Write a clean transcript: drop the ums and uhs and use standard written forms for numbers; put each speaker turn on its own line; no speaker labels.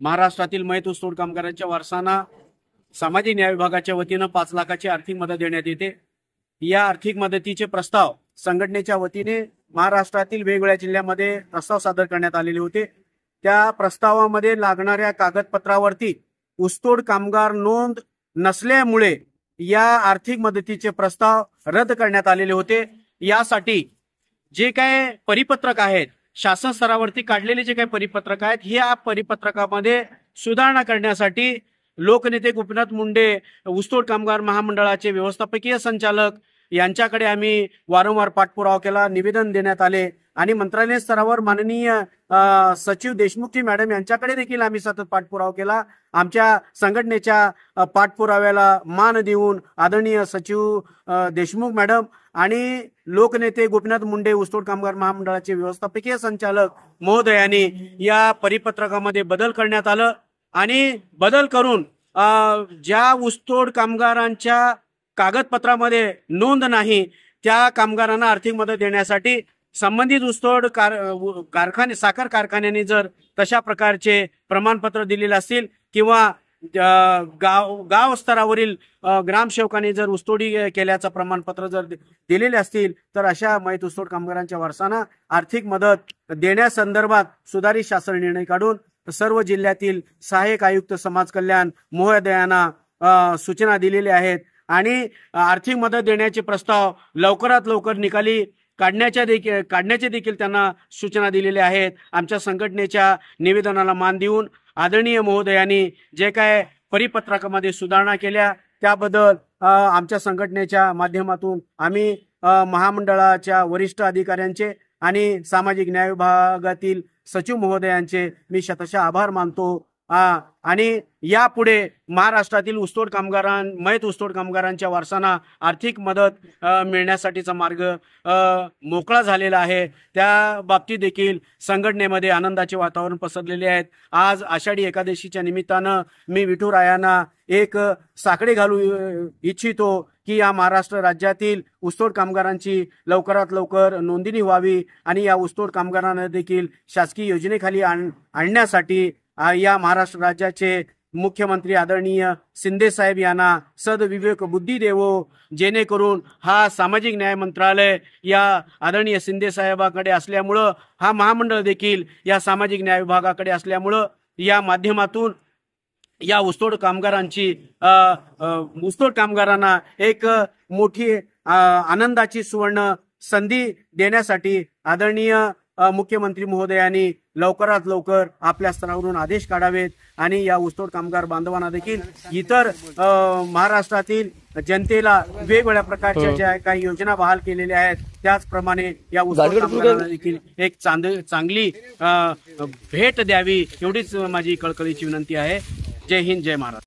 महाराष्ट्रातील मयत ऊसतोड कामगारांच्या वारसांना सामाजिक न्याय विभागाच्या वतीनं 5 लाखाची आर्थिक मदत देण्यात येते। या आर्थिक मदतीचे प्रस्ताव संघटनेच्या वतीने महाराष्ट्रातील वेगवेगळ्या जिल्ह्यामध्ये प्रस्ताव सादर करण्यात आलेले होते। त्या प्रस्तावामध्ये लागणाऱ्या कागदपत्रावरती ऊसतोड कामगार नोंद नसल्यामुळे या आर्थिक मदतीचे प्रस्ताव रद्द करण्यात आलेले होते। यासाठी जे काही परिपत्रक आहेत, शासन स्तरावरती काढलेले जे काही परिपत्रक आहेत, या परिपत्रकामध्ये सुधारणा करण्यासाठी लोकनेते गोपीनाथ मुंडे ऊसतोड कामगार महामंडळाचे व्यवस्थापकीय संचालक यांच्याकडे आम्ही वारंवार पाठपुरावा केला, निवेदन देण्यात आले आणि मंत्रालय स्तरावर माननीय सचिव देशमुखजी मॅडम यांच्याकडे देखील आम्ही सतत पाठपुरावा केला। आमच्या संघटनेच्या पाठपुराव्याला मान देऊन आदरणीय सचिव देशमुख मॅडम आणि लोकनेते गोपीनाथ मुंडे ऊसतोड कामगार महामंडळाचे व्यवस्थापकीय संचालक महोदयांनी या परिपत्रकामध्ये बदल करण्यात आलं आणि बदल करून ज्या ऊसतोड कामगारांच्या कागदपत्रामध्ये नोंद नाही त्या कामगारांना आर्थिक मदत देण्यासाठी संबंधित ऊसतोड कारखाने साखर कारखान्यांनी जर तशा प्रकारचे प्रमाणपत्र दिलेले असतील किंवा गाव स्तरावरील ग्रामसेवकांनी जर ऊसतोडी केल्याचं प्रमाणपत्र जर दिलेले असतील तर अशा मयत ऊसतोड कामगारांच्या वारसांना आर्थिक मदत देण्यासंदर्भात सुधारित शासन निर्णय काढून सर्व जिल्ह्यातील सहाय्यक आयुक्त समाज कल्याण महोदयांना सूचना दिलेल्या आहेत आणि आर्थिक मदत देण्याचे प्रस्ताव लवकरात लवकर निकाली काढण्याचे देखील त्यांना सूचना दिलेल्या आहेत। आमच्या संघटनेच्या निवेदनाला मान देऊन आदरणीय महोदयांनी जे काय परिपत्रकामध्ये सुधारणा केल्या त्याबद्दल आमच्या संघटनेच्या माध्यमातून आम्ही महामंडळाच्या वरिष्ठ अधिकाऱ्यांचे आणि सामाजिक न्याय विभागातील सचिव महोदयांचे मी शतशः आभार मानतो आणि यापुढे महाराष्ट्रातील मयत ऊसतोड कामगारांच्या वारसांना आर्थिक मदत मिळण्यासाठीचा मार्ग मोकळा झालेला आहे। त्या बाबतीत देखील संघटनेमध्ये आनंदाचे वातावरण पसरलेले आहेत। आज आषाढी एकादशीच्या निमित्तानं मी विठुरायांना एक साकडे घालू इच्छितो की या महाराष्ट्र राज्यातील ऊसतोड कामगारांची लवकरात लवकर नोंदणी व्हावी आणि या ऊसतोड कामगारांना देखील शासकीय योजनेखाली आणण्यासाठी या महाराष्ट्र राज्याचे मुख्यमंत्री आदरणीय शिंदे साहेब यांना सद्विवेक बुद्धी देवो, जेणेकरून हा सामाजिक न्याय मंत्रालय या आदरणीय शिंदे साहेबांकडे असल्यामुळं हा महामंडळ देखील या सामाजिक न्याय विभागाकडे असल्यामुळं या माध्यमातून या ऊसतोड कामगारांना एक मोठी आनंदाची सुवर्ण संधी देण्यासाठी आदरणीय मुख्यमंत्री महोदयांनी लवकरात लवकर आपल्या स्तरावरून आदेश काढावेत आणि या ऊसतोड कामगार बांधवांना देखील इतर महाराष्ट्रातील जनतेला वेगवेगळ्या प्रकारच्या ज्या काही योजना बहाल केलेल्या आहेत त्याचप्रमाणे या ऊसतोड कामगारांना देखील एक चांगली भेट द्यावी एवढीच माझी कळकळीची विनंती आहे। जय हिंद, जय महाराष्ट्र।